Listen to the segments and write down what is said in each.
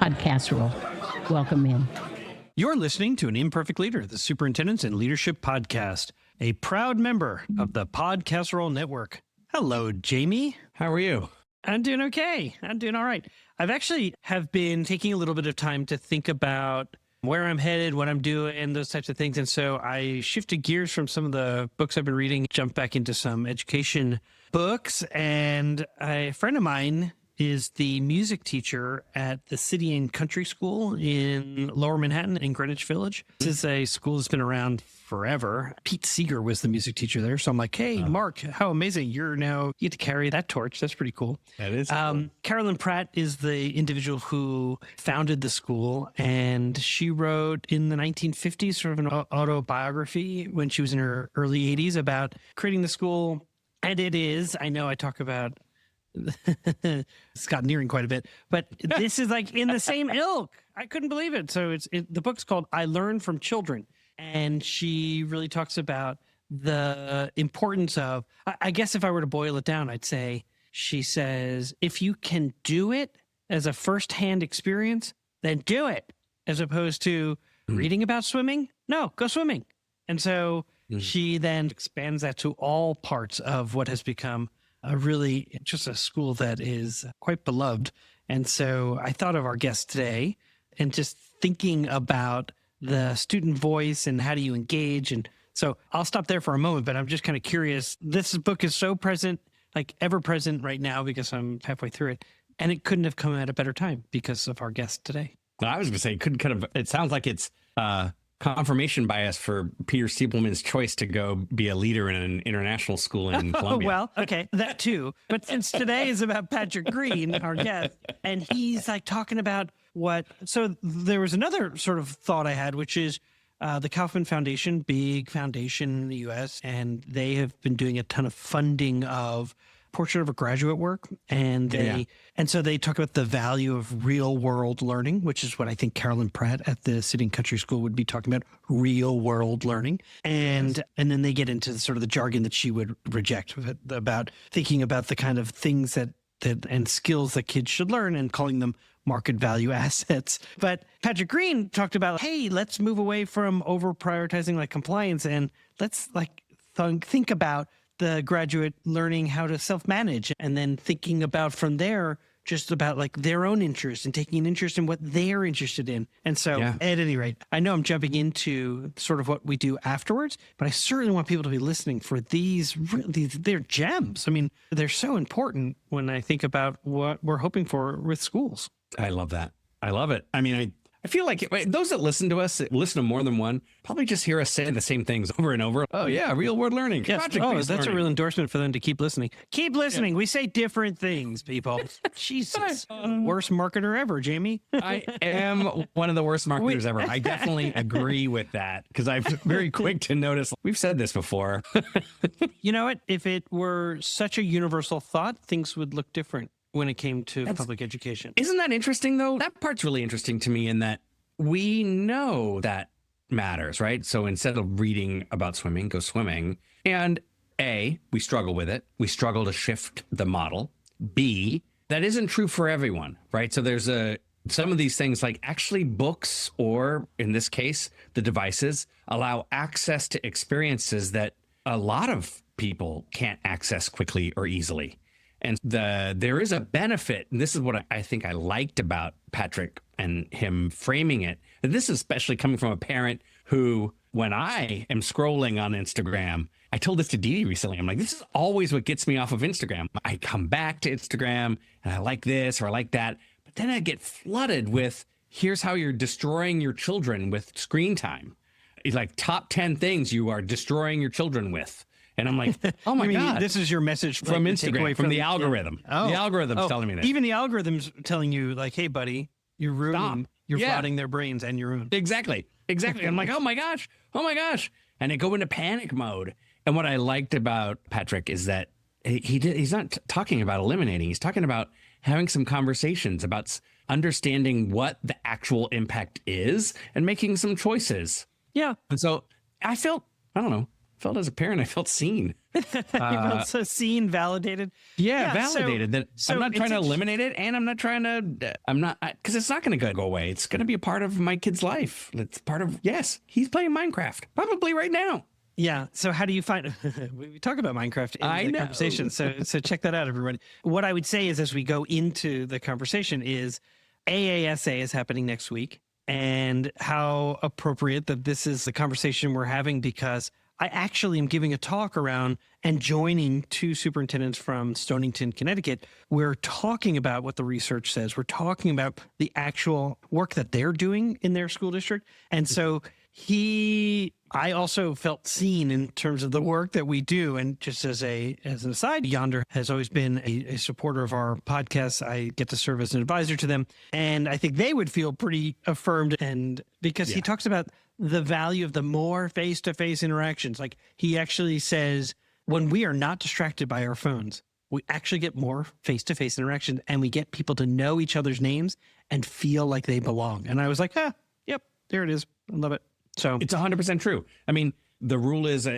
podcasserole. Welcome in. You're listening to An Imperfect Leader, the Superintendents and Leadership Podcast, a proud member of the Podcasserole Network. Hello, Jamie. How are you? I'm doing okay. I'm doing all right. I've actually have been taking a little bit of time to think about where I'm headed, what I'm doing, and those types of things. And so I shifted gears from some of the books I've been reading, jumped back into some education books. And a friend of mine is the music teacher at the City and Country School in Lower Manhattan in Greenwich Village. This is a school that's been around forever. Pete Seeger was the music teacher there. So I'm like, hey, Mark, how amazing. You get to carry that torch. That's pretty cool. That is cool. Carolyn Pratt is the individual who founded the school, and she wrote in the 1950s sort of an autobiography when she was in her early 80s about creating the school. And it is, I know I talk about Scott nearing quite a bit, but this is like in the same ilk. I couldn't believe it. So the book's called I Learn from Children. And she really talks about the importance of, I guess if I were to boil it down, I'd say, she says, if you can do it as a firsthand experience, then do it. As opposed to reading about swimming. No, go swimming. And so she then expands that to all parts of what has become just a school that is quite beloved. And so I thought of our guest today and just thinking about the student voice and how do you engage. And so I'll stop there for a moment, but I'm just kind of curious. This book is so present, like ever present right now because I'm halfway through it. And it couldn't have come at a better time because of our guest today. Well, I was going to say, it sounds like it's confirmation bias for Peter Siebelman's choice to go be a leader in an international school in Columbia. Well, okay, that too. But since today is about Patrick Green, our guest, and he's like talking about so there was another sort of thought I had, which is the Kauffman Foundation, big foundation in the U.S., and they have been doing a ton of funding of portrait of a graduate work. And so they talk about the value of real world learning, which is what I think Carolyn Pratt at the City and Country School would be talking about, real world learning. And then they get into sort of the jargon that she would reject about thinking about the kind of things that and skills that kids should learn and calling them market value assets. But Patrick Green talked about, hey, let's move away from over prioritizing like compliance and let's like think about the graduate learning how to self-manage and then thinking about from there just about like their own interest and taking an interest in what they're interested in. And so at any rate, I know I'm jumping into sort of what we do afterwards, but I certainly want people to be listening for they're gems. I mean, they're so important when I think about what we're hoping for with schools. I love that. I love it. I mean, I feel like those that listen to us, listen to more than one, probably just hear us say the same things over and over. Oh, yeah, real world learning. Yes. That's a real endorsement for them to keep listening. Keep listening. Yeah. We say different things, people. Jesus. Worst marketer ever, Jamie. I am one of the worst marketers ever. I definitely agree with that because I'm very quick to notice. We've said this before. You know what? If it were such a universal thought, things would look different when it came to public education. Isn't that interesting, though? That part's really interesting to me in that we know that matters, right? So instead of reading about swimming, go swimming. And A, we struggle with it. We struggle to shift the model. B, that isn't true for everyone, right? So there's some of these things like actually books or, in this case, the devices allow access to experiences that a lot of people can't access quickly or easily. And there is a benefit, and this is what I think I liked about Patrick and him framing it, that this is especially coming from a parent who, when I am scrolling on Instagram, I told this to Dee Dee recently, I'm like, this is always what gets me off of Instagram. I come back to Instagram, and I like this or I like that, but then I get flooded with, here's how you're destroying your children with screen time. It's like top 10 things you are destroying your children with. And I'm like, oh my God. This is your message from Instagram, from the algorithm. Yeah. The algorithm's telling me that. Even the algorithm's telling you like, hey, buddy, you're ruining, you're rotting their brains and your own. Exactly. I'm like, oh my gosh. And I go into panic mode. And what I liked about Patrick is that he's not talking about eliminating. He's talking about having some conversations about understanding what the actual impact is and making some choices. Yeah. And so I felt felt as a parent, I felt seen. You felt so seen, validated. Yeah, Yeah, validated that so I'm not trying to it's eliminate it, and I'm not trying to, because it's not going to go away. It's going to be a part of my kid's life. It's part of, yes, he's playing Minecraft, probably right now. Yeah. So how do you find we talk about Minecraft in I the know. conversation. So check that out, everybody. What I would say is as we go into the conversation is AASA is happening next week, and how appropriate that this is the conversation we're having, because I actually am giving a talk around and joining two superintendents from Stonington, Connecticut. We're talking about what the research says. We're talking about the actual work that they're doing in their school district. And so I also felt seen in terms of the work that we do. And just as an aside, Yonder has always been a supporter of our podcast. I get to serve as an advisor to them. And I think they would feel pretty affirmed. And because he talks about the value of the more face-to-face interactions. Like he actually says, when we are not distracted by our phones, we actually get more face-to-face interactions, and we get people to know each other's names and feel like they belong. And I was like, yep, there it is. I love it. So It's 100% true. I mean, the rule is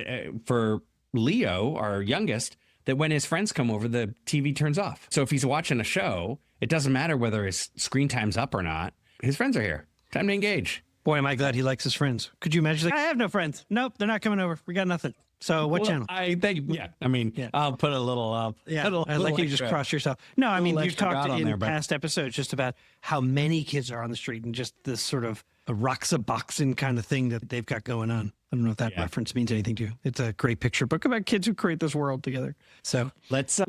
for Leo, our youngest, that when his friends come over, the TV turns off. So if he's watching a show, it doesn't matter whether his screen time's up or not. His friends are here. Time to engage. boy, am I glad he likes his friends. Could you imagine? Like, I have no friends. Nope, they're not coming over. We got nothing. So what channel? I think, I mean, I'll put a little, Yeah, I like you just cross yourself. No, I mean, you've talked in past episodes just about how many kids are on the street and just this sort of a roxa-boxing kind of thing that they've got going on. I don't know if that reference means anything to you. It's a great picture book about kids who create this world together. So let's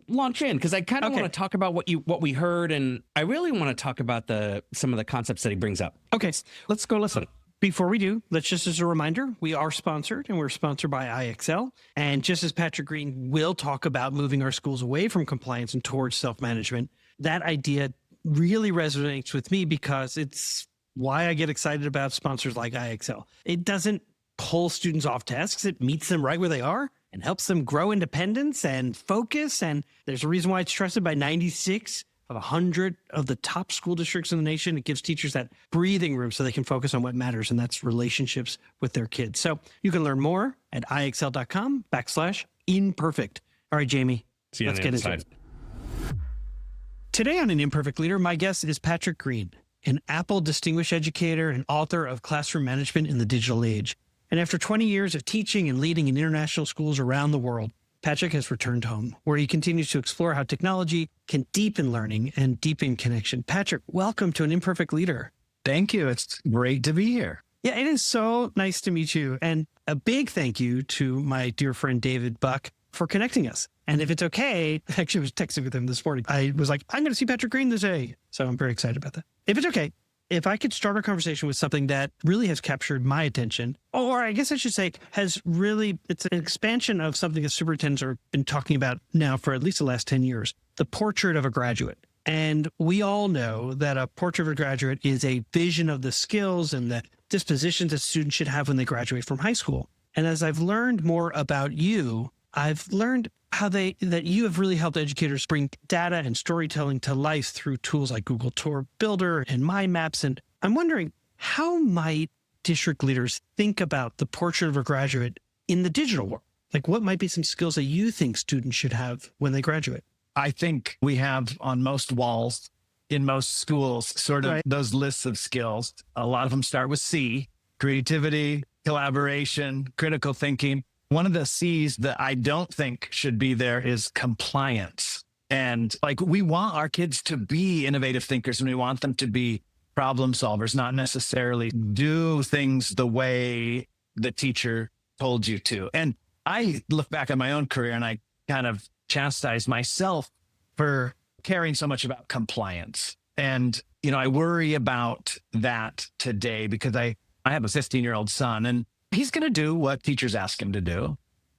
launch in, because I kind of want to talk about what we heard, and I really want to talk about some of the concepts that he brings up. Okay, let's go listen. Before we do, let's just as a reminder, we are sponsored, and we're sponsored by IXL. And just as Patrick Green will talk about moving our schools away from compliance and towards self-management, that idea really resonates with me because it's why I get excited about sponsors like IXL. It doesn't pull students off tasks. It meets them right where they are and helps them grow independence and focus. And there's a reason why it's trusted by 96 of 100 of the top school districts in the nation. It gives teachers that breathing room so they can focus on what matters, and that's relationships with their kids. So you can learn more at ixl.com/imperfect. All right, Jamie, let's get into it. Today on An Imperfect Leader, my guest is Patrick Green, an Apple Distinguished Educator and author of Classroom Management in the Digital Age. And after 20 years of teaching and leading in international schools around the world, Patrick has returned home, where he continues to explore how technology can deepen learning and deepen connection. Patrick, welcome to An Imperfect Leader. Thank you. It's great to be here. Yeah, it is so nice to meet you. And a big thank you to my dear friend David Buck for connecting us. And if it's okay, actually I was texting with him this morning. I was like, I'm going to see Patrick Green today. So I'm very excited about that. If it's okay, if I could start our conversation with something that really has captured my attention, or I guess I should say it's an expansion of something that superintendents have been talking about now for at least the last 10 years, the portrait of a graduate. And we all know that a portrait of a graduate is a vision of the skills and the dispositions that students should have when they graduate from high school. And as I've learned more about you, I've learned that you have really helped educators bring data and storytelling to life through tools like Google Tour Builder and Mind Maps. And I'm wondering, how might district leaders think about the portrait of a graduate in the digital world? Like, what might be some skills that you think students should have when they graduate? I think we have on most walls in most schools sort of those lists of skills. A lot of them start with C: creativity, collaboration, critical thinking. One of the C's that I don't think should be there is compliance. And like, we want our kids to be innovative thinkers, and we want them to be problem solvers, not necessarily do things the way the teacher told you to. And I look back at my own career and I kind of chastise myself for caring so much about compliance. And, I worry about that today because I have a 15-year-old son, and he's going to do what teachers ask him to do.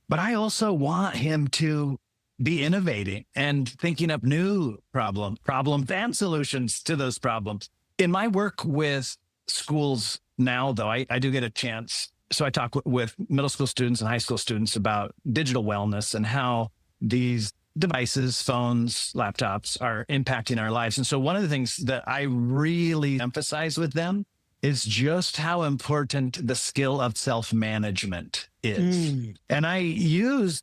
But I also want him to be innovating and thinking up new problems and solutions to those problems. In my work with schools now, though, I do get a chance. So I talk with middle school students and high school students about digital wellness and how these devices, phones, laptops are impacting our lives. And so one of the things that I really emphasize with them is just how important the skill of self-management is. And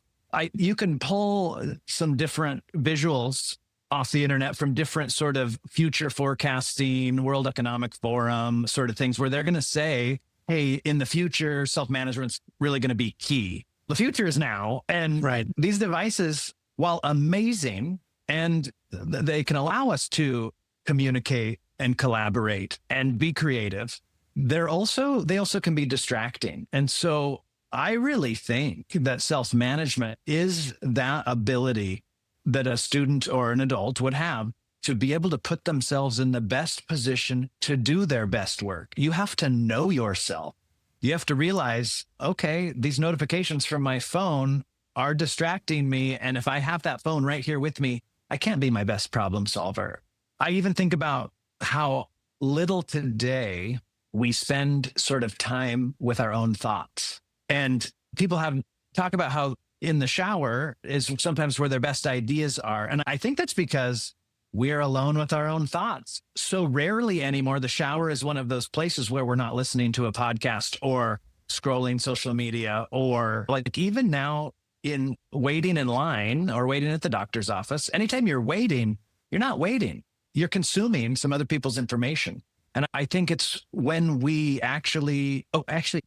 you can pull some different visuals off the internet from different sort of future forecasting, World Economic Forum sort of things where they're going to say, hey, in the future, self-management's really going to be key. The future is now. And these devices, while amazing, and they can allow us to communicate and collaborate and be creative, they also can be distracting. And so I really think that self-management is that ability that a student or an adult would have to be able to put themselves in the best position to do their best work. You have to know yourself. You have to realize, okay, these notifications from my phone are distracting me. And if I have that phone right here with me, I can't be my best problem solver. I even think about how little today we spend sort of time with our own thoughts. And people talk about how in the shower is sometimes where their best ideas are. And I think that's because we're alone with our own thoughts. So rarely anymore, the shower is one of those places where we're not listening to a podcast or scrolling social media, or like even now in waiting in line or waiting at the doctor's office. Anytime you're waiting, you're not waiting. You're consuming some other people's information. And I think it's when we actually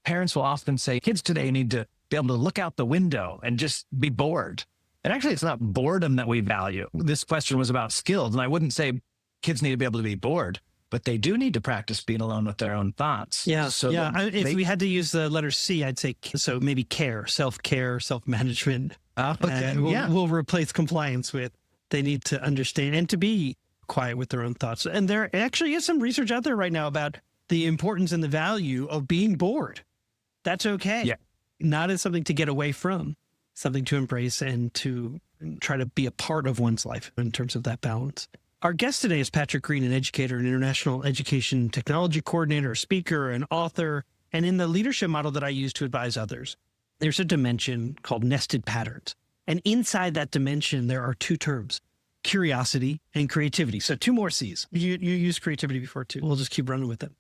parents will often say, kids today need to be able to look out the window and just be bored. And actually, it's not boredom that we value. This question was about skills. And I wouldn't say kids need to be able to be bored, but they do need to practice being alone with their own thoughts. Yeah. So if we had to use the letter C, I'd say, so maybe care, self-care, self-management. Okay. We'll replace compliance with, they need to understand and to be quiet with their own thoughts. And there actually is some research out there right now about the importance and the value of being bored. That's okay. Yeah. Not as something to get away from, something to embrace and to try to be a part of one's life in terms of that balance. Our guest today is Patrick Green, an educator, an international education technology coordinator, a speaker, an author. And in the leadership model that I use to advise others, there's a dimension called nested patterns. And inside that dimension, there are two terms: curiosity and creativity. So two more C's. You used creativity before too. We'll just keep running with it.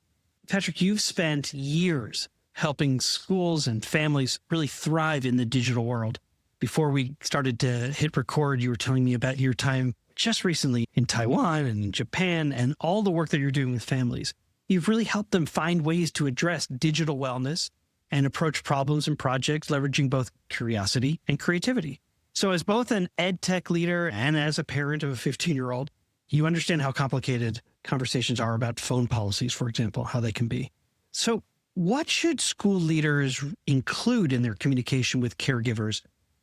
Patrick, you've spent years helping schools and families really thrive in the digital world. Before we started to hit record, you were telling me about your time just recently in Taiwan and in Japan and all the work that you're doing with families. You've really helped them find ways to address digital wellness and approach problems and projects leveraging both curiosity and creativity. So as both an ed tech leader and as a parent of a 15-year-old, you understand how complicated conversations are about phone policies, for example, how they can be. So what should school leaders include in their communication with caregivers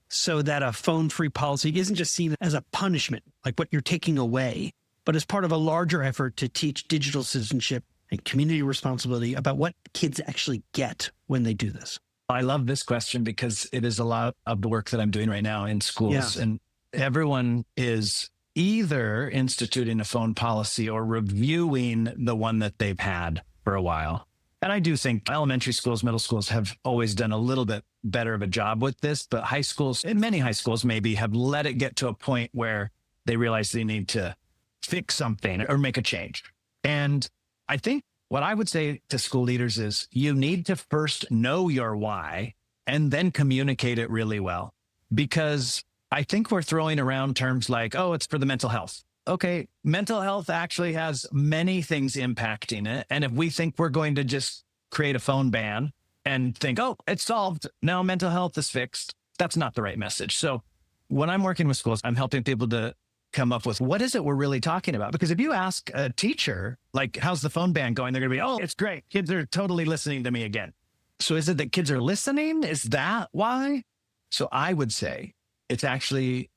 so that a phone-free policy isn't just seen as a punishment, like what you're taking away, but as part of a larger effort to teach digital citizenship and community responsibility about what kids actually get when they do this? I love this question because it is a lot of the work that I'm doing right now in schools. Yeah. And everyone is either instituting a phone policy or reviewing the one that they've had for a while. And I do think elementary schools, middle schools have always done a little bit better of a job with this, but high schools, and many high schools maybe, have let it get to a point where they realize they need to fix something or make a change. And I think what I would say to school leaders is you need to first know your why and then communicate it really well. Because I think we're throwing around terms like, oh, it's for the mental health. Okay, mental health actually has many things impacting it. And if we think we're going to just create a phone ban and think, oh, it's solved, now mental health is fixed, that's not the right message. So when I'm working with schools, I'm helping people to come up with what is it we're really talking about? Because if you ask a teacher, like, how's the phone ban going? They're going to be, oh, it's great. Kids are totally listening to me again. So is it that kids are listening? Is that why? So I would say it's actually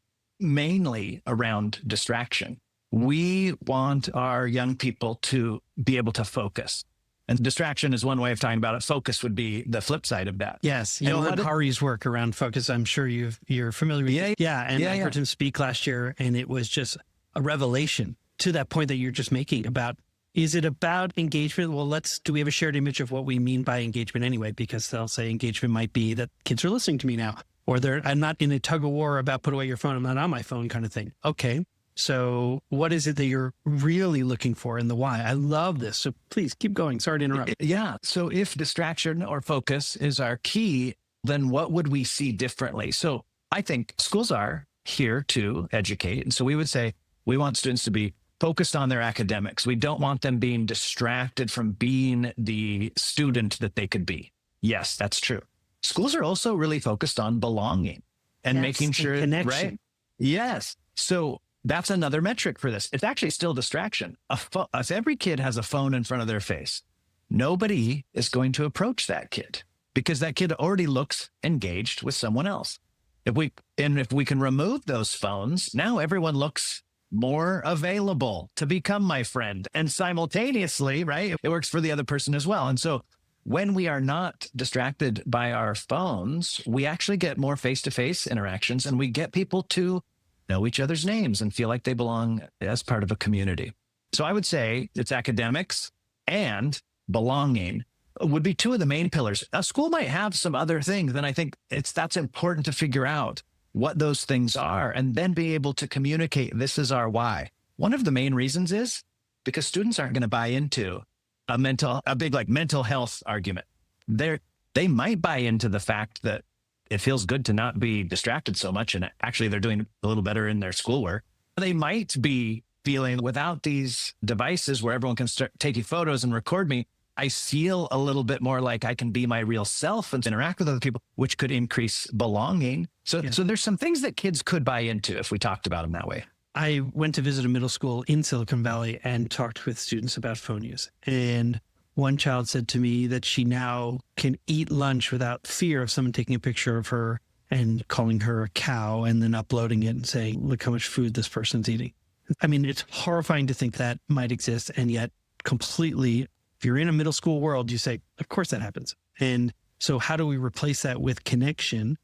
mainly around distraction. We want our young people to be able to focus. And distraction is one way of talking about it. Focus would be the flip side of that. Yes. Johan Hari's work around focus, I'm sure you're familiar with. Yeah. And I heard him speak last year, and it was just a revelation to that point that you're just making about, is it about engagement? Well, do we have a shared image of what we mean by engagement anyway? Because they'll say engagement might be that kids are listening to me now, or I'm not in a tug of war about put away your phone, I'm not on my phone kind of thing. Okay. So what is it that you're really looking for in the why? I love this. So please keep going. Sorry to interrupt. Yeah. So if distraction or focus is our key, then what would we see differently? So I think schools are here to educate. And so we would say we want students to be focused on their academics. We don't want them being distracted from being the student that they could be. Yes, that's true. Schools are also really focused on belonging and making sure, connection. right? Yes. So that's another metric for this. It's actually still distraction. If every kid has a phone in front of their face, nobody is going to approach that kid because that kid already looks engaged with someone else. If we can remove those phones, now everyone looks more available to become my friend. And simultaneously, right, it works for the other person as well. And so when we are not distracted by our phones, we actually get more face-to-face interactions and we get people to know each other's names and feel like they belong as part of a community. So I would say it's academics and belonging would be two of the main pillars. A school might have some other things, and I think that's important to figure out what those things are and then be able to communicate, this is our why. One of the main reasons is because students aren't going to buy into a big like mental health argument. They might buy into the fact that it feels good to not be distracted so much. And actually they're doing a little better in their schoolwork. They might be feeling without these devices where everyone can start taking photos and record me, I feel a little bit more like I can be my real self and interact with other people, which could increase belonging. So there's some things that kids could buy into if we talked about them that way. I went to visit a middle school in Silicon Valley and talked with students about phone use. And one child said to me that she now can eat lunch without fear of someone taking a picture of her and calling her a cow and then uploading it and saying, look how much food this person's eating. I mean, it's horrifying to think that might exist. And yet completely, if you're in a middle school world, you say, of course that happens. And so how do we replace that with connection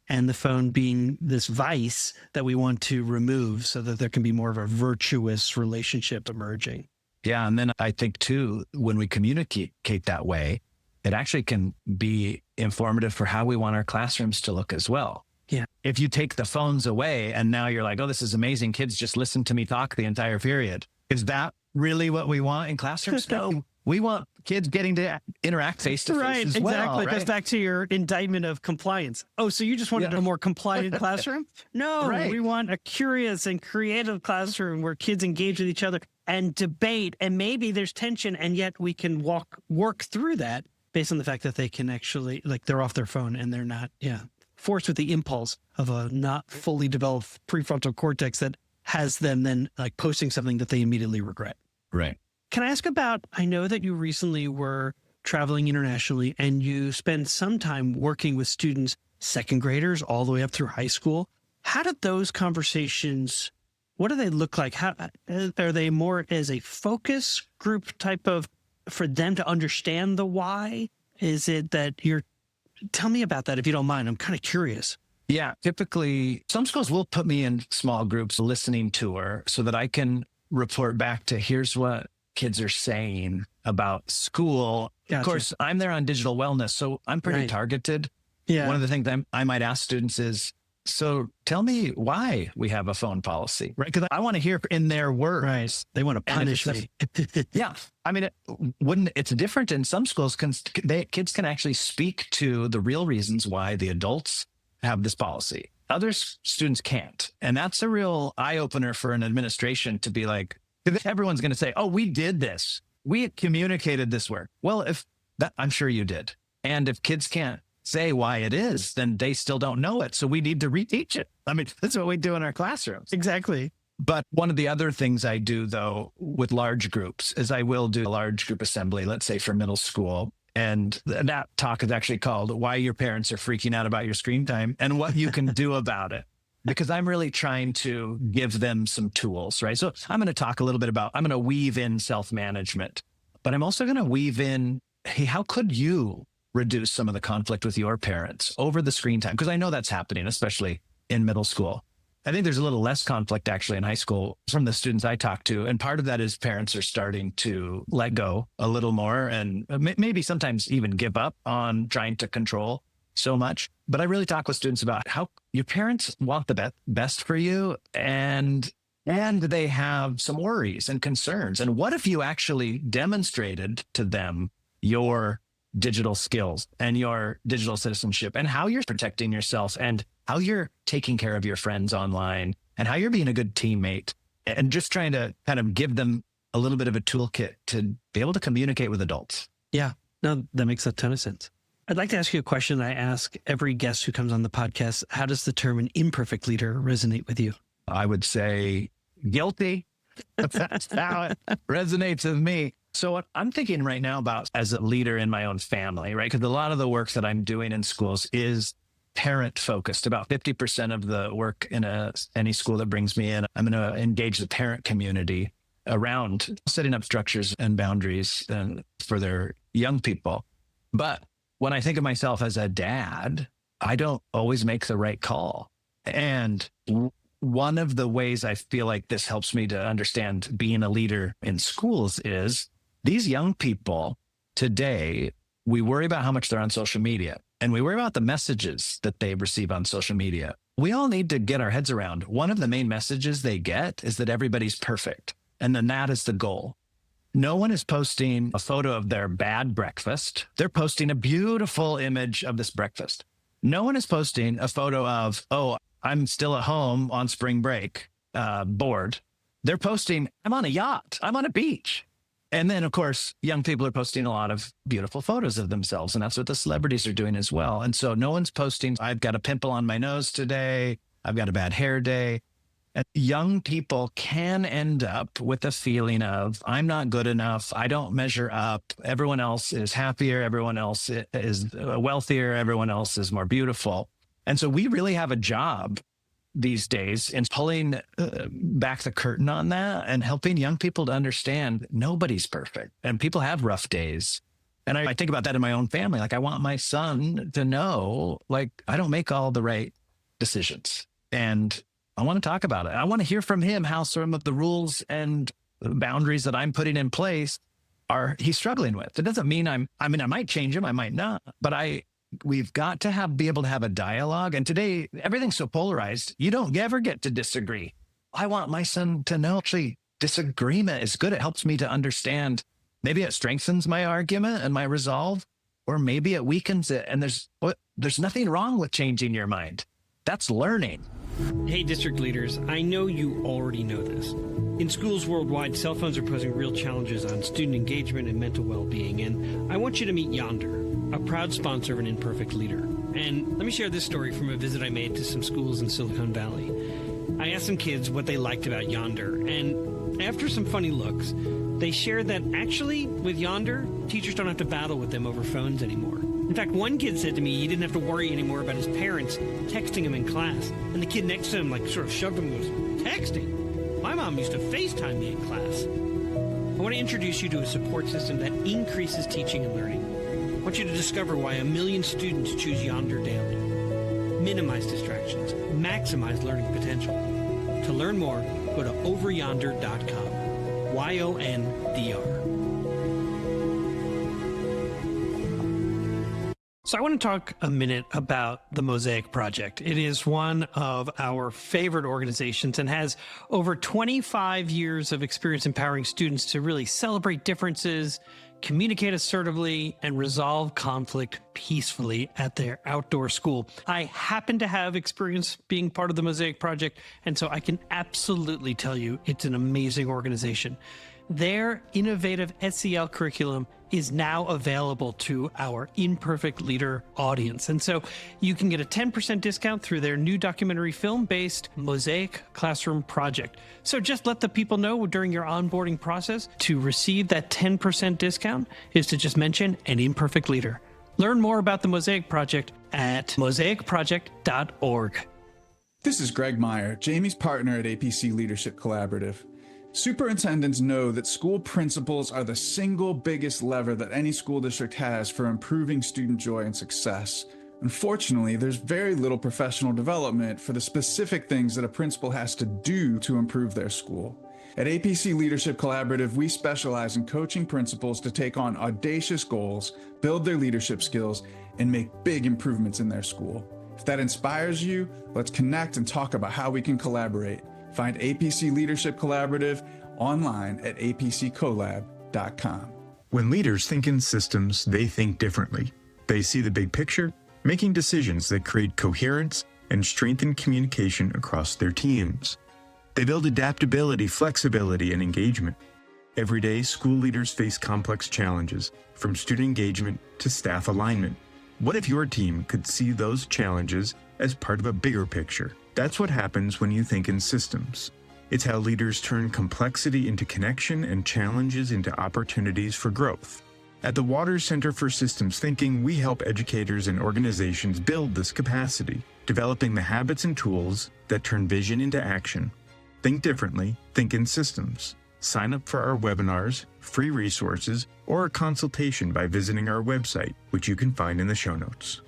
and the phone being this vice that we want to remove so that there can be more of a virtuous relationship emerging? Yeah. And then I think too, when we communicate that way, it actually can be informative for how we want our classrooms to look as well. Yeah. If you take the phones away and now you're like, oh, this is amazing. Kids just listen to me talk the entire period. Is that really what we want in classrooms? No. We want kids getting to interact face to face as well. Exactly. Right? Goes back to your indictment of compliance. Oh, so you just wanted a more compliant classroom? No, we want a curious and creative classroom where kids engage with each other and debate. And maybe there's tension, and yet we can work through that based on the fact that they can actually, like, they're off their phone and they're not, forced with the impulse of a not fully developed prefrontal cortex that has them then like posting something that they immediately regret. Right. Can I ask about, I know that you recently were traveling internationally and you spent some time working with students, second graders, all the way up through high school. How did those conversations, what do they look like? How are they more as a focus group type of, for them to understand the why? Is it that tell me about that if you don't mind. I'm kind of curious. Yeah. Typically, some schools will put me in small groups, listening tour, so that I can report back to here's what kids are saying about school. Gotcha. Of course, I'm there on digital wellness, so I'm pretty targeted. Yeah. One of the things I might ask students is, so tell me why we have a phone policy, right? Because I want to hear in their words. Right. They want to punish me. Yeah. I mean, it's different in some schools. Kids can actually speak to the real reasons why the adults have this policy. Other students can't. And that's a real eye opener for an administration to be like, everyone's going to say, oh, we did this. We communicated this work. Well, I'm sure you did. And if kids can't say why it is, then they still don't know it. So we need to reteach it. I mean, that's what we do in our classrooms. Exactly. But one of the other things I do, though, with large groups is I will do a large group assembly, let's say for middle school. And that talk is actually called Why Your Parents Are Freaking Out About Your Screen Time and What You Can Do About It. Because I'm really trying to give them some tools, right? So I'm going to talk a little bit about, I'm going to weave in self-management, but I'm also going to weave in, hey, how could you reduce some of the conflict with your parents over the screen time? Because I know that's happening, especially in middle school. I think there's a little less conflict actually in high school from the students I talk to. And part of that is parents are starting to let go a little more and maybe sometimes even give up on trying to control so much. But I really talk with students about how your parents want the best for you. And and they have some worries and concerns. And what if you actually demonstrated to them your digital skills and your digital citizenship and how you're protecting yourself and how you're taking care of your friends online and how you're being a good teammate, and just trying to kind of give them a little bit of a toolkit to be able to communicate with adults. Yeah, no, that makes a ton of sense. I'd like to ask you a question I ask every guest who comes on the podcast. How does the term an imperfect leader resonate with you? I would say guilty. That's how it resonates with me. So what I'm thinking right now about as a leader in my own family, right? Because a lot of the work that I'm doing in schools is parent focused. About 50% of the work in any school that brings me in, I'm going to engage the parent community around setting up structures and boundaries for their young people. But when I think of myself as a dad, I don't always make the right call. And one of the ways I feel like this helps me to understand being a leader in schools is these young people today, we worry about how much they're on social media, and we worry about the messages that they receive on social media. We all need to get our heads around. One of the main messages they get is that everybody's perfect. And then that is the goal. No one is posting a photo of their bad breakfast. They're posting a beautiful image of this breakfast. No one is posting a photo of, oh, I'm still at home on spring break, bored. They're posting, I'm on a yacht, I'm on a beach. And then, of course, young people are posting a lot of beautiful photos of themselves. And that's what the celebrities are doing as well. And so no one's posting, I've got a pimple on my nose today, I've got a bad hair day. And young people can end up with a feeling of, I'm not good enough, I don't measure up, everyone else is happier, everyone else is wealthier, everyone else is more beautiful. And so we really have a job these days in pulling back the curtain on that and helping young people to understand nobody's perfect and people have rough days. And I think about that in my own family. Like, I want my son to know, like, I don't make all the right decisions. And I want to talk about it. I want to hear from him how some of the rules and boundaries that I'm putting in place he's struggling with. It doesn't mean I might change him, I might not, but we've got to be able to have a dialogue. And today, everything's so polarized. You don't ever get to disagree. I want my son to know, actually, disagreement is good. It helps me to understand. Maybe it strengthens my argument and my resolve, or maybe it weakens it. And there's nothing wrong with changing your mind. That's learning. Hey, district leaders, I know you already know this. In schools worldwide, cell phones are posing real challenges on student engagement and mental well-being, and I want you to meet Yonder, a proud sponsor of An Imperfect Leader. And let me share this story from a visit I made to some schools in Silicon Valley. I asked some kids what they liked about Yonder, and after some funny looks, they shared that actually, with Yonder, teachers don't have to battle with them over phones anymore. In fact, one kid said to me he didn't have to worry anymore about his parents texting him in class. And the kid next to him sort of shoved him and goes, texting? My mom used to FaceTime me in class. I want to introduce you to a support system that increases teaching and learning. I want you to discover why 1 million students choose Yonder daily. Minimize distractions, maximize learning potential. To learn more, go to overyonder.com. YONDR. So I want to talk a minute about the Mosaic Project. It is one of our favorite organizations and has over 25 years of experience empowering students to really celebrate differences, communicate assertively, and resolve conflict peacefully at their outdoor school. I happen to have experience being part of the Mosaic Project, and so I can absolutely tell you it's an amazing organization. Their innovative SEL curriculum is now available to our Imperfect Leader audience. And so you can get a 10% discount through their new documentary film-based Mosaic Classroom Project. So just let the people know during your onboarding process to receive that 10% discount is to just mention An Imperfect Leader. Learn more about the Mosaic Project at mosaicproject.org. This is Greg Meyer, Jamie's partner at APC Leadership Collaborative. Superintendents know that school principals are the single biggest lever that any school district has for improving student joy and success. Unfortunately, there's very little professional development for the specific things that a principal has to do to improve their school. At APC Leadership Collaborative, we specialize in coaching principals to take on audacious goals, build their leadership skills, and make big improvements in their school. If that inspires you, let's connect and talk about how we can collaborate. Find APC Leadership Collaborative online at apccolab.com. When leaders think in systems, they think differently. They see the big picture, making decisions that create coherence and strengthen communication across their teams. They build adaptability, flexibility, and engagement. Every day, school leaders face complex challenges, from student engagement to staff alignment. What if your team could see those challenges as part of a bigger picture? That's what happens when you think in systems. It's how leaders turn complexity into connection and challenges into opportunities for growth. At the Waters Center for Systems Thinking, we help educators and organizations build this capacity, developing the habits and tools that turn vision into action. Think differently, think in systems. Sign up for our webinars, free resources, or a consultation by visiting our website, which you can find in the show notes.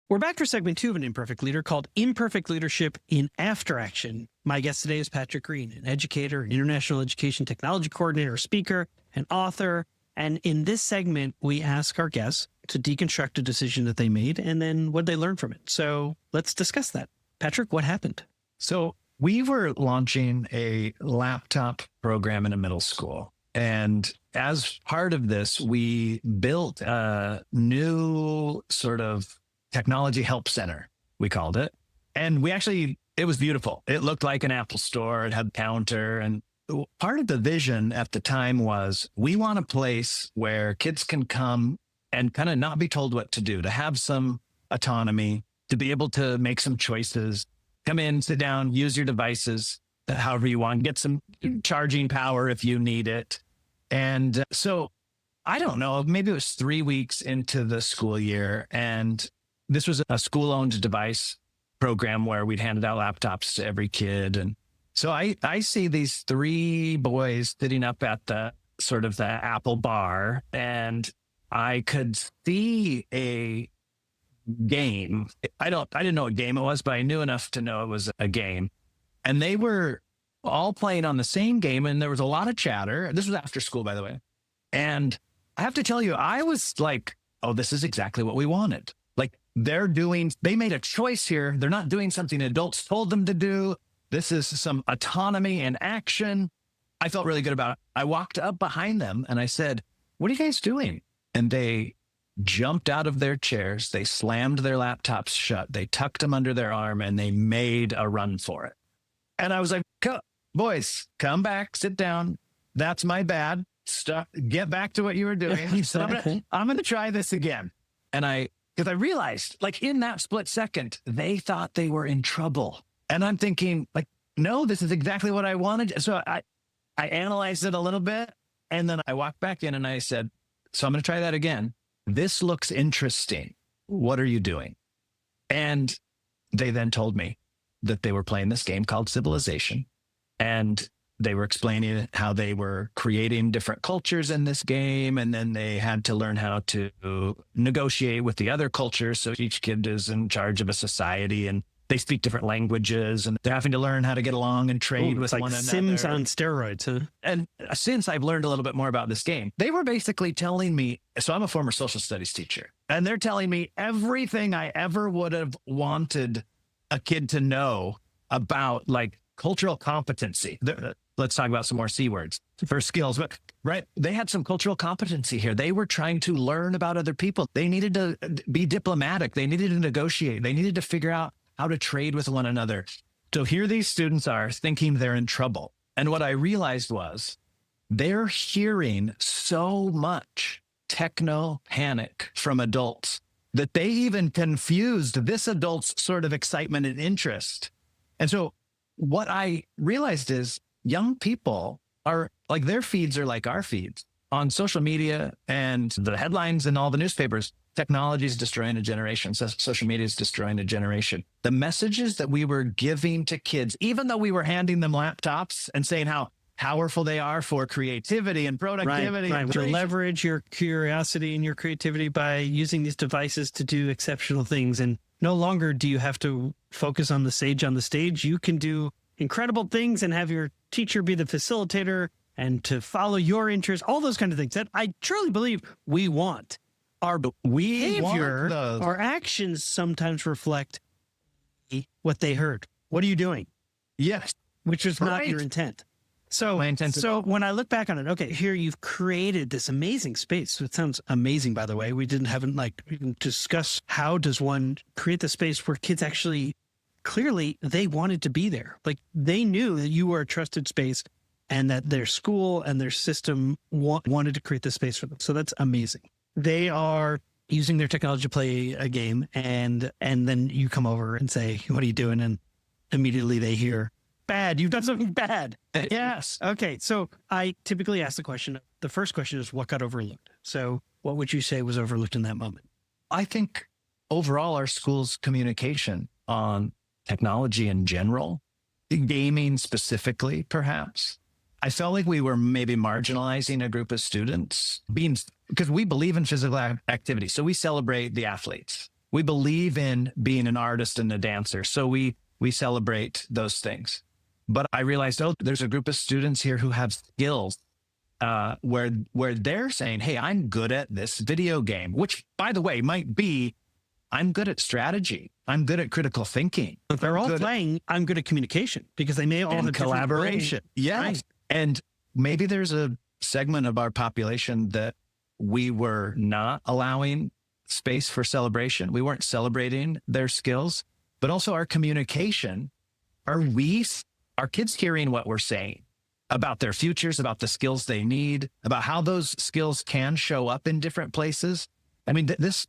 We're back for segment 2 of An Imperfect Leader called Imperfect Leadership in After Action. My guest today is Patrick Green, an educator, an international education technology coordinator, speaker, and author. And in this segment, we ask our guests to deconstruct a decision that they made and then what they learned from it. So let's discuss that. Patrick, what happened? So we were launching a laptop program in a middle school. And as part of this, we built a new sort of technology help center, we called it. And it was beautiful. It looked like an Apple store. It had a counter. And part of the vision at the time was we want a place where kids can come and kind of not be told what to do, to have some autonomy, to be able to make some choices, come in, sit down, use your devices however you want, get some charging power if you need it. And so I don't know, maybe it was 3 weeks into the school year, and this was a school-owned device program where we'd handed out laptops to every kid. And so I see these 3 boys sitting up at the sort of the Apple bar, and I could see a game. I didn't know what game it was, but I knew enough to know it was a game. And they were all playing on the same game, and there was a lot of chatter. This was after school, by the way. And I have to tell you, I was like, oh, this is exactly what we wanted. Like they made a choice here. They're not doing something adults told them to do. This is some autonomy and action. I felt really good about it. I walked up behind them and I said, what are you guys doing? And they jumped out of their chairs. They slammed their laptops shut. They tucked them under their arm and they made a run for it. And I was like, boys, come back, sit down. That's my bad. Get back to what you were doing. So I'm going to try this again. And because I realized, like, in that split second, they thought they were in trouble. And I'm thinking, like, no, this is exactly what I wanted. So I analyzed it a little bit, and then I walked back in and I said, so I'm going to try that again. This looks interesting. What are you doing? And they then told me that they were playing this game called Civilization. And they were explaining how they were creating different cultures in this game. And then they had to learn how to negotiate with the other cultures. So each kid is in charge of a society and they speak different languages and they're having to learn how to get along and trade with one another. Sims on steroids, huh? And since I've learned a little bit more about this game, they were basically telling me, so I'm a former social studies teacher, and they're telling me everything I ever would have wanted a kid to know about, like, cultural competency. Let's talk about some more C words for skills, but right. They had some cultural competency here. They were trying to learn about other people. They needed to be diplomatic. They needed to negotiate. They needed to figure out how to trade with one another. So here these students are thinking they're in trouble. And what I realized was they're hearing so much techno panic from adults that they even confused this adult's sort of excitement and interest. And so what I realized is young people are like, their feeds are like our feeds on social media and the headlines and all the newspapers. Technology is destroying a generation. Social media is destroying a generation. The messages that we were giving to kids, even though we were handing them laptops and saying how powerful they are for creativity and productivity. Right. To leverage your curiosity and your creativity by using these devices to do exceptional things. And no longer do you have to focus on the sage on the stage. You can do incredible things and have your teacher be the facilitator and to follow your interests, all those kind of things that I truly believe we want. Our behavior, our actions sometimes reflect what they heard. What are you doing? Yes. which was not Right. your intent. So, My intent is- so when I look back on it, okay, here you've created this amazing space. So it sounds amazing, by the way. We haven't even discussed how does one create the space where kids actually clearly they wanted to be there. Like they knew that you were a trusted space and that their school and their system wanted to create this space for them. So that's amazing. They are using their technology to play a game and then you come over and say, what are you doing? And immediately they hear, bad, you've done something bad. Yes. Okay, so I typically ask the question. The first question is what got overlooked? So what would you say was overlooked in that moment? I think overall our school's communication on technology in general, gaming specifically, perhaps. I felt like we were maybe marginalizing a group of students because we believe in physical activity. So we celebrate the athletes. We believe in being an artist and a dancer. So we celebrate those things. But I realized, there's a group of students here who have skills where they're saying, hey, I'm good at this video game, which, by the way, might be, I'm good at strategy. I'm good at critical thinking. They're all playing, I'm good at communication because they may all have different collaboration. roles. Yes. Right. And maybe there's a segment of our population that we were not allowing space for celebration. We weren't celebrating their skills, but also our communication. Are kids hearing what we're saying about their futures, about the skills they need, about how those skills can show up in different places? I mean, this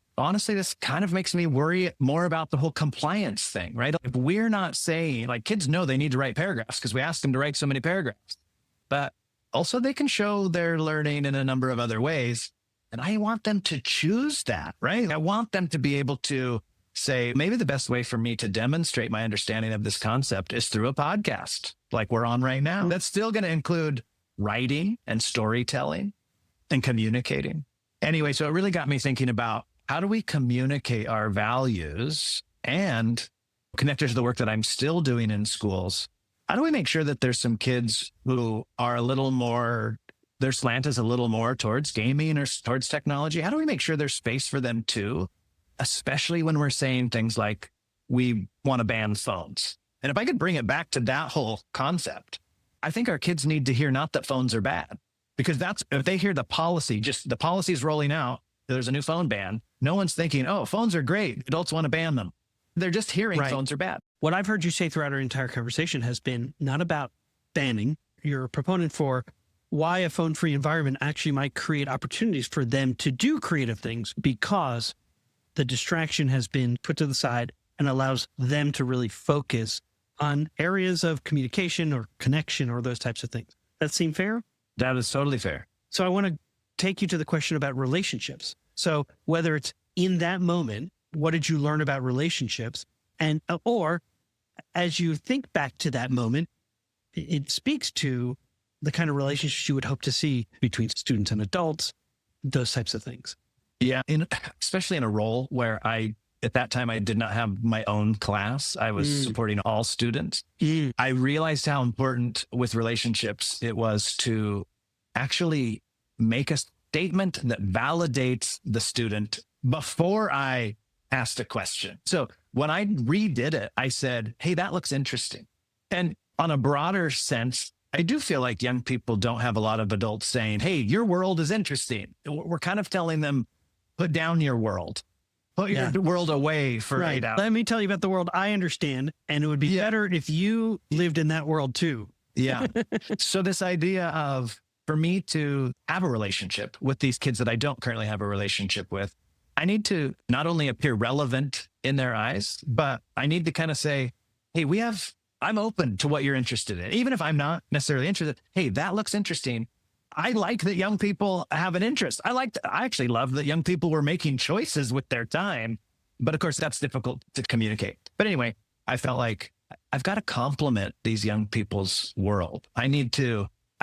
kind of makes me worry more about the whole compliance thing, right? If we're not saying, like, kids know they need to write paragraphs because we ask them to write so many paragraphs, but also they can show their learning in a number of other ways. And I want them to choose that, right? I want them to be able to say, maybe the best way for me to demonstrate my understanding of this concept is through a podcast like we're on right now. That's still going to include writing and storytelling and communicating. Anyway, so it really got me thinking about how do we communicate our values and connected to the work that I'm still doing in schools. How do we make sure that there's some kids who are a little more, their slant is a little more towards gaming or towards technology? How do we make sure there's space for them too? Especially when we're saying things like we want to ban phones. And if I could bring it back to that whole concept, I think our kids need to hear not that phones are bad, because if they hear the policy, just the policy's rolling out, there's a new phone ban. No one's thinking, oh, phones are great. Adults want to ban them. They're just hearing phones are bad. What I've heard you say throughout our entire conversation has been not about banning. You're a proponent for why a phone-free environment actually might create opportunities for them to do creative things because the distraction has been put to the side and allows them to really focus on areas of communication or connection or those types of things. That seem fair? That is totally fair. So I want to take you to the question about relationships. So whether it's in that moment, what did you learn about relationships? And, or as you think back to that moment, it speaks to the kind of relationships you would hope to see between students and adults, those types of things. Yeah. Especially in a role where at that time, I did not have my own class. I was supporting all students. I realized how important with relationships it was to actually make a statement that validates the student before I asked a question. So when I redid it, I said, hey, that looks interesting. And on a broader sense, I do feel like young people don't have a lot of adults saying, hey, your world is interesting. We're kind of telling them, put down your world. Put your world away for 8 hours. Let me tell you about the world I understand. And it would be better if you lived in that world too. Yeah. So this idea of, for me to have a relationship with these kids that I don't currently have a relationship with, I need to not only appear relevant in their eyes, but I need to kind of say, hey, I'm open to what you're interested in. Even if I'm not necessarily interested, hey, that looks interesting. I like that young people have an interest. I actually love that young people were making choices with their time. But of course, that's difficult to communicate. But anyway, I felt like I've got to complement these young people's world. I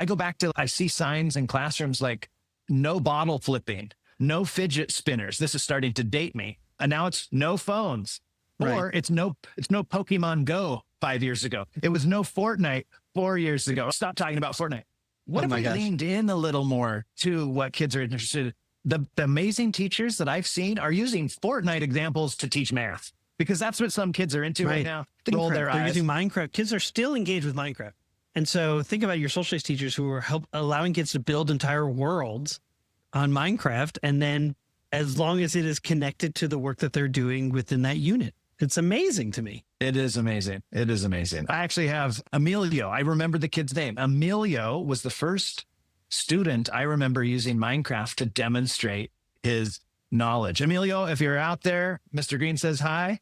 go back to, I see signs in classrooms like no bottle flipping, no fidget spinners. This is starting to date me. And now it's no phones. Or it's no Pokemon Go 5 years ago. It was no Fortnite 4 years ago. Stop talking about Fortnite. What if we leaned in a little more to what kids are interested in? The amazing teachers that I've seen are using Fortnite examples to teach math because that's what some kids are into right now. They roll their They're eyes. using Minecraft. Kids are still engaged with Minecraft. And so think about your social studies teachers who are allowing kids to build entire worlds on Minecraft. And then as long as it is connected to the work that they're doing within that unit, it's amazing to me. It is amazing. It is amazing. I actually have Emilio. I remember the kid's name. Emilio was the first student I remember using Minecraft to demonstrate his knowledge. Emilio, if you're out there, Mr. Green says hi.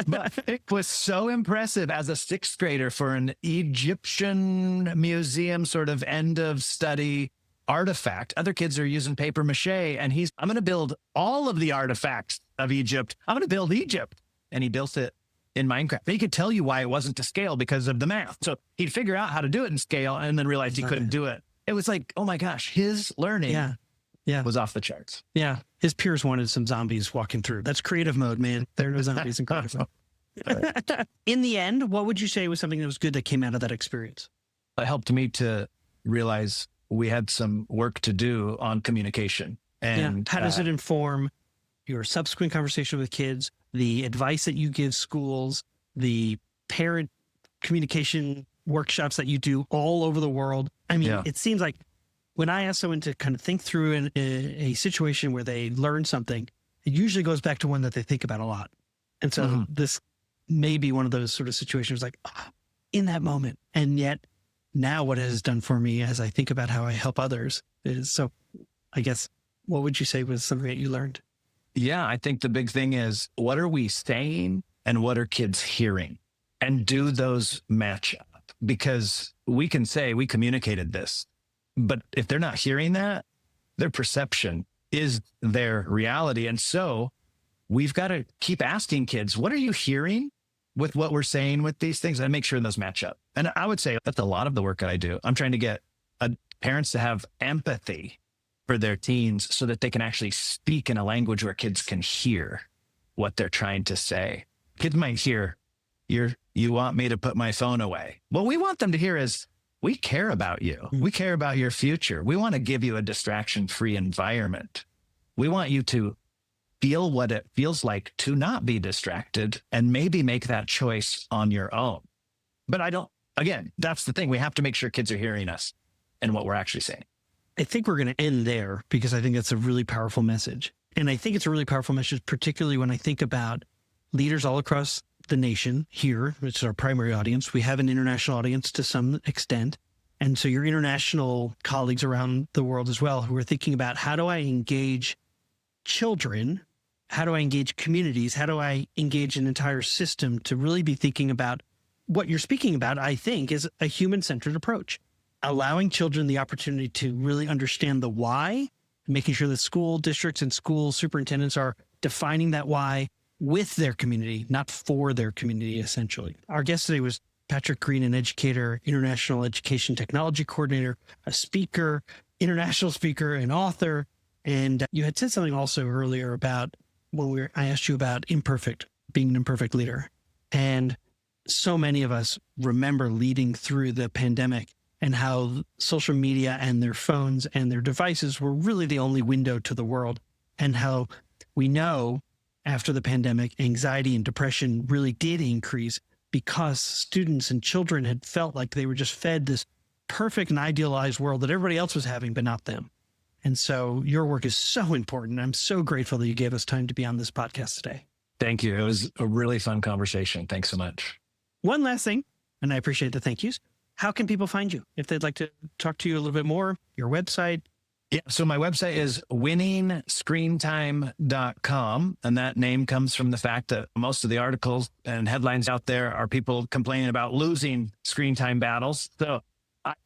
But it was so impressive as a sixth grader for an Egyptian museum sort of end of study artifact. Other kids are using paper mache, and I'm going to build all of the artifacts of Egypt. I'm going to build Egypt. And he built it in Minecraft. He could tell you why it wasn't to scale because of the math. So he'd figure out how to do it in scale and then realize he couldn't do it. It was like, oh my gosh, his learning was off the charts. Yeah. His peers wanted some zombies walking through. That's creative mode, man. There are no zombies in creative mode. In the end, what would you say was something that was good that came out of that experience? It helped me to realize we had some work to do on communication. And how does it inform your subsequent conversation with kids, the advice that you give schools, the parent communication workshops that you do all over the world? I mean, it seems like when I ask someone to kind of think through a situation where they learn something, it usually goes back to one that they think about a lot. And so this may be one of those sort of situations like in that moment. And yet now what it has done for me as I think about how I help others is, so I guess, what would you say was something that you learned? Yeah, I think the big thing is, what are we saying and what are kids hearing? And do those match up? Because we can say we communicated this, but if they're not hearing that, their perception is their reality. And so we've got to keep asking kids, what are you hearing with what we're saying with these things, and make sure those match up. And I would say that's a lot of the work that I do. I'm trying to get parents to have empathy for their teens so that they can actually speak in a language where kids can hear what they're trying to say. Kids might hear, you want me to put my phone away. What we want them to hear is, we care about you. We care about your future. We want to give you a distraction-free environment. We want you to feel what it feels like to not be distracted and maybe make that choice on your own. But again, that's the thing. We have to make sure kids are hearing us and what we're actually saying. I think we're going to end there because I think that's a really powerful message. And I think it's a really powerful message, particularly when I think about leaders all across the nation here, which is our primary audience. We have an international audience to some extent. And so your international colleagues around the world as well, who are thinking about, how do I engage children? How do I engage communities? How do I engage an entire system to really be thinking about what you're speaking about? I think is a human-centered approach, allowing children the opportunity to really understand the why, making sure that school districts and school superintendents are defining that why with their community, not for their community, essentially. Our guest today was Patrick Green, an educator, international education technology coordinator, a speaker, international speaker, an author. And you had said something also earlier about I asked you about being an imperfect leader. And so many of us remember leading through the pandemic and how social media and their phones and their devices were really the only window to the world, and how we know after the pandemic, anxiety and depression really did increase because students and children had felt like they were just fed this perfect and idealized world that everybody else was having, but not them. And so your work is so important. I'm so grateful that you gave us time to be on this podcast today. Thank you. It was a really fun conversation. Thanks so much. One last thing, and I appreciate the thank yous. How can people find you if they'd like to talk to you a little bit more? Your website? Yeah, so my website is winningscreentime.com. And that name comes from the fact that most of the articles and headlines out there are people complaining about losing screen time battles. So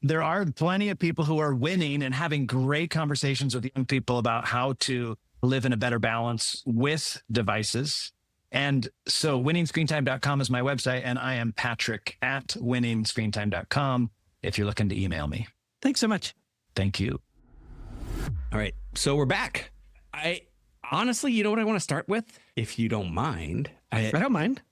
there are plenty of people who are winning and having great conversations with young people about how to live in a better balance with devices. And so winningscreentime.com is my website, and I am Patrick at winningscreentime.com if you're looking to email me. Thanks so much. Thank you. All right, so we're back. I honestly, you know what I want to start with? If you don't mind. I don't mind.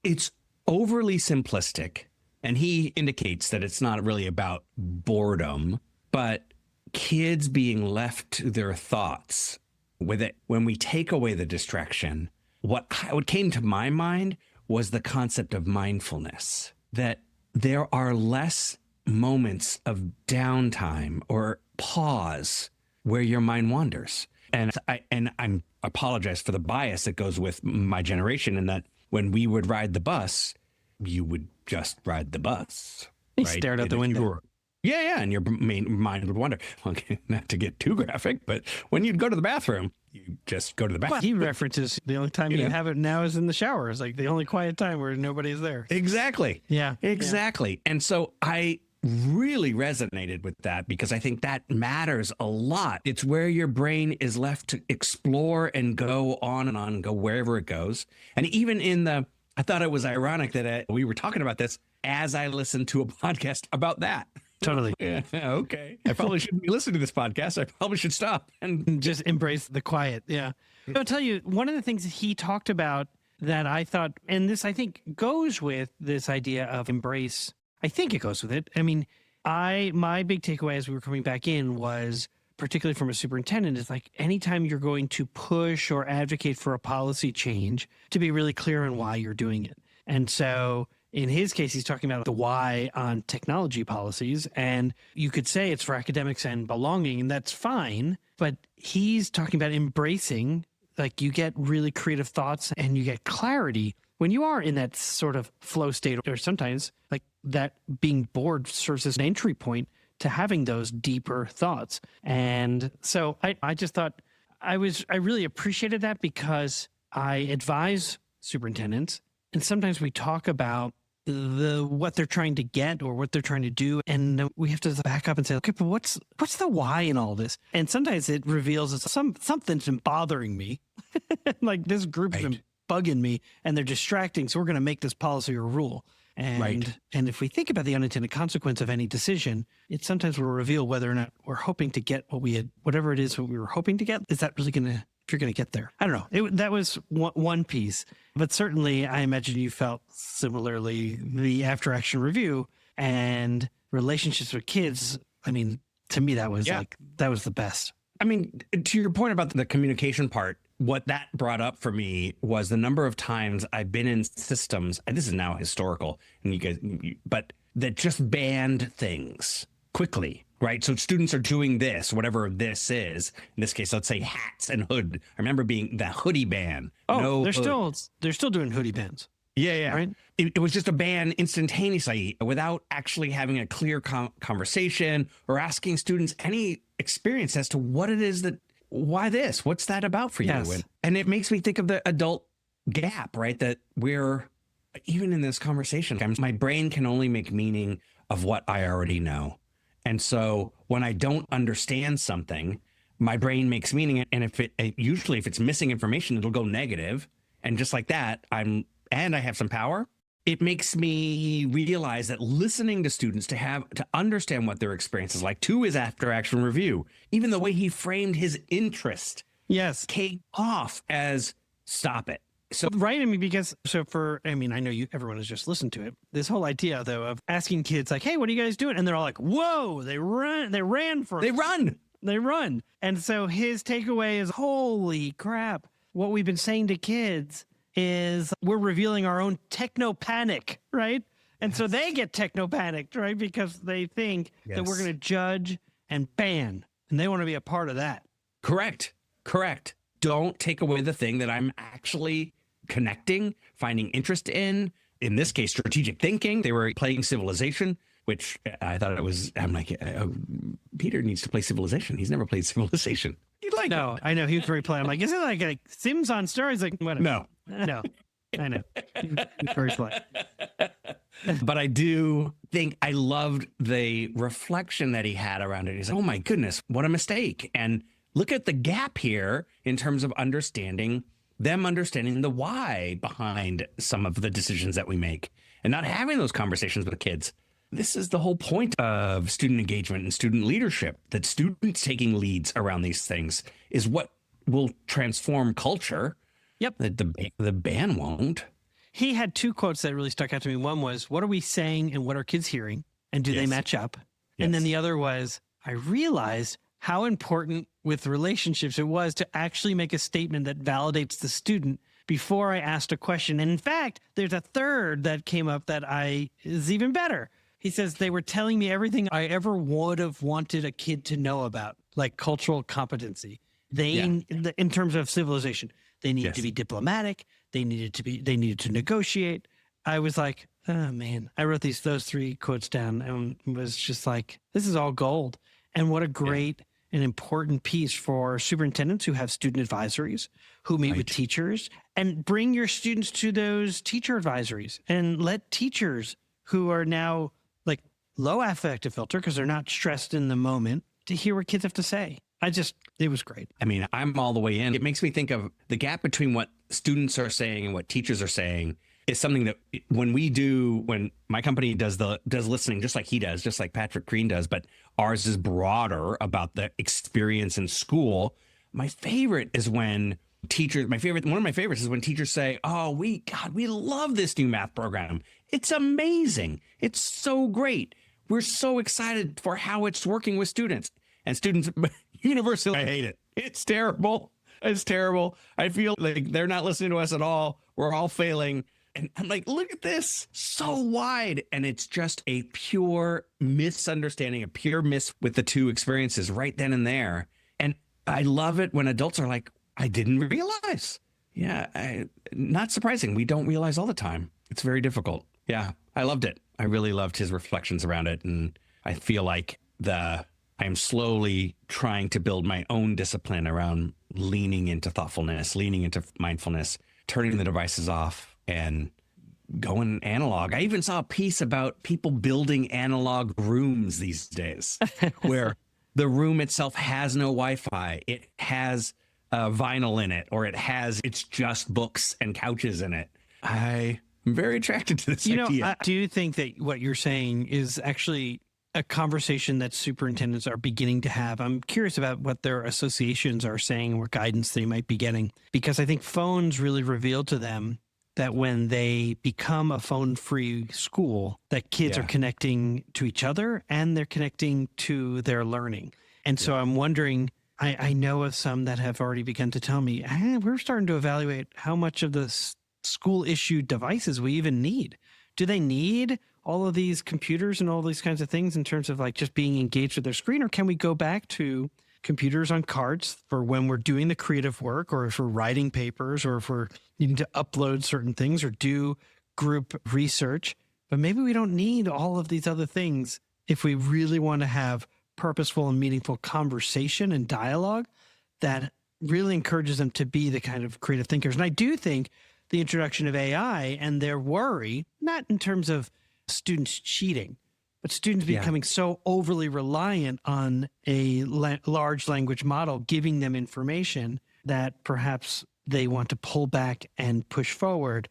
It's overly simplistic, and he indicates that it's not really about boredom, but kids being left to their thoughts with it. When we take away the distraction, what came to my mind was the concept of mindfulness, that there are less moments of downtime or pause where your mind wanders. And I'm apologize for the bias that goes with my generation, in that when we would ride the bus, you would just ride the bus. He right? stared out And the if you window. were- yeah, and your mind would wander. Okay, not to get too graphic, but when you'd go to the bathroom, you just go to the Well, bathroom. he references the only time you have it now is in the shower. It's like the only quiet time where nobody's there. Exactly. Yeah. Exactly. And so I really resonated with that, because I think that matters a lot. It's where your brain is left to explore and go on and go wherever it goes. And even I thought it was ironic that we were talking about this as I listened to a podcast about that. Totally. Yeah, okay. I probably shouldn't be listening to this podcast. I probably should stop and Just embrace the quiet. Yeah. I'll tell you, one of the things that he talked about that I thought, and this I think goes with this idea of embrace. I think it goes with it. I mean, my big takeaway as we were coming back in was, particularly from a superintendent, is like anytime you're going to push or advocate for a policy change, to be really clear on why you're doing it. And so in his case, he's talking about the why on technology policies. And you could say it's for academics and belonging, and that's fine. But he's talking about embracing, like you get really creative thoughts and you get clarity when you are in that sort of flow state, or sometimes like that being bored serves as an entry point to having those deeper thoughts. And so I just thought I really appreciated that, because I advise superintendents, and sometimes we talk about what they're trying to get or what they're trying to do, and we have to back up and say, okay, but what's the why in all this? And sometimes it reveals that something's been bothering me. Like this group's been bugging me and they're distracting, so we're going to make this policy or rule. And if we think about the unintended consequence of any decision, it sometimes will reveal whether or not we're hoping to get whatever it is what we were hoping to get. Is that really going to, if you're going to get there? I don't know. That was one piece, but certainly I imagine you felt similarly. The after action review and relationships with kids. I mean, to me, that was that was the best. I mean, to your point about the communication part, what that brought up for me was the number of times I've been in systems, and this is now historical, and but that just banned things quickly, right? So students are doing this, whatever this is. In this case, let's say hats and hood. I remember being the hoodie ban. Oh, they're still doing hoodie bans. Yeah. Right? It was just a ban instantaneously without actually having a clear conversation or asking students any experience as to what it is why this? What's that about for you? Yes. And it makes me think of the adult gap, right? That we're, even in this conversation, my brain can only make meaning of what I already know. And so when I don't understand something, my brain makes meaning. And usually if it's missing information, it'll go negative. And just like that, I have some power. It makes me realize that listening to students to understand what their experience is like, to his after action review, even the way he framed his interest, came off as stop it. So right. I mean, I know everyone has just listened to it. This whole idea though of asking kids like, hey, what are you guys doing? And they're all like, whoa, they run. And so his takeaway is, holy crap. What we've been saying to kids is we're revealing our own techno panic, right? And so they get techno panicked, right? Because they think that we're going to judge and ban, and they want to be a part of that. Correct. Don't take away the thing that I'm actually connecting, finding interest in this case, strategic thinking. They were playing Civilization, which I thought I'm like, Peter needs to play Civilization. He's never played Civilization. No, I know. He was very polite. I'm like, is it like Sims on Stars? Like, whatever. No, I know. He's very polite. But I do think I loved the reflection that he had around it. He's like, oh my goodness, what a mistake. And look at the gap here in terms of understanding the why behind some of the decisions that we make, and not having those conversations with kids. This is the whole point of student engagement and student leadership, that students taking leads around these things is what will transform culture. Yep. The ban won't. He had two quotes that really stuck out to me. One was, what are we saying and what are kids hearing? And do they match up? Yes. And then the other was, I realized how important with relationships it was to actually make a statement that validates the student, before I asked a question. And in fact, there's a third that came up that is even better. He says they were telling me everything I ever would have wanted a kid to know about, like cultural competency. In terms of civilization, they needed to be diplomatic. They needed to negotiate. I was like, oh man, I wrote those 3 quotes down and was just like, this is all gold. And what a great and important piece for superintendents who have student advisories, who meet with teachers, and bring your students to those teacher advisories and let teachers who are now like low affective filter because they're not stressed in the moment to hear what kids have to say. It was great. I mean, I'm all the way in. It makes me think of the gap between what students are saying and what teachers are saying is something that when my company does listening, just like he does, just like Patrick Green does, but ours is broader about the experience in school. One of my favorites is when teachers say, oh, we love this new math program. It's amazing. It's so great. We're so excited for how it's working with students. And students universally, I hate it. It's terrible. It's terrible. I feel like they're not listening to us at all. We're all failing. And I'm like, look at this, so wide. And it's just a pure misunderstanding, a pure miss with the two experiences right then and there. And I love it when adults are like, I didn't realize. Yeah, not surprising. We don't realize all the time. It's very difficult. Yeah, I loved it. I really loved his reflections around it. And I feel like I'm slowly trying to build my own discipline around leaning into thoughtfulness, leaning into mindfulness, turning the devices off and going analog. I even saw a piece about people building analog rooms these days where the room itself has no Wi-Fi. It has vinyl in it, or it's just books and couches in it. I'm very attracted to this idea. I do think that what you're saying is actually a conversation that superintendents are beginning to have. I'm curious about what their associations are saying, what guidance they might be getting, because I think phones really reveal to them that when they become a phone-free school, that kids are connecting to each other and they're connecting to their learning. And so I'm wondering, I know of some that have already begun to tell me, we're starting to evaluate how much of the school-issued devices we even need. Do they need all of these computers and all these kinds of things in terms of like just being engaged with their screen? Or can we go back to computers on cards for when we're doing the creative work, or if we're writing papers, or if we're needing to upload certain things or do group research? But maybe we don't need all of these other things if we really want to have purposeful and meaningful conversation and dialogue that really encourages them to be the kind of creative thinkers. And I do think the introduction of AI and their worry, not in terms of students cheating, but students becoming so overly reliant on a large language model giving them information that perhaps they want to pull back and push forward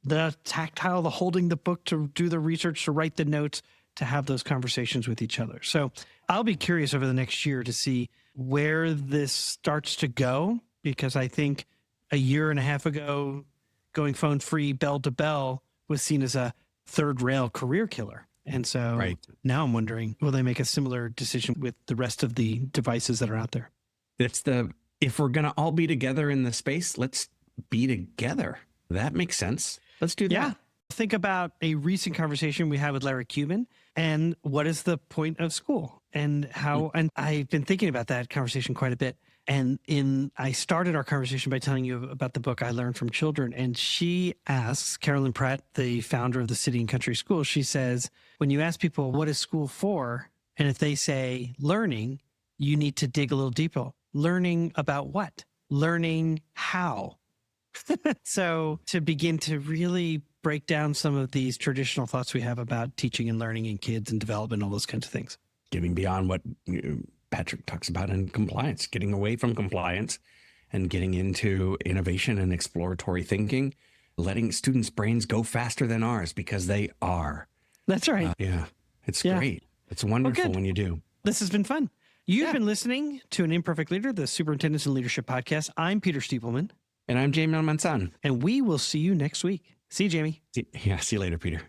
the tactile, the holding the book to do the research, to write the notes, to have those conversations with each other. So I'll be curious over the next year to see where this starts to go, because I think a year and a half ago, going phone free bell to bell was seen as a third rail career killer. And so now I'm wondering, will they make a similar decision with the rest of the devices that are out there? If we're going to all be together in the space, let's be together. That makes sense. Let's do that. Yeah. Think about a recent conversation we had with Larry Cuban and what is the point of school and how, and I've been thinking about that conversation quite a bit. And I started our conversation by telling you about the book I Learned from Children. And she asks, Carolyn Pratt, the founder of the City and Country School, she says, when you ask people, what is school for? And if they say learning, you need to dig a little deeper. Learning about what? Learning how? So to begin to really break down some of these traditional thoughts we have about teaching and learning in kids and development, all those kinds of things. Getting beyond what Patrick talks about in compliance, getting away from compliance and getting into innovation and exploratory thinking, letting students' brains go faster than ours because they are. That's right. It's great. It's wonderful when you do. This has been fun. You've been listening to An Imperfect Leader, the Superintendents and Leadership Podcast. I'm Peter Stiepelman. And I'm Jamie Manzan. And we will see you next week. See you, Jamie. See you later, Peter.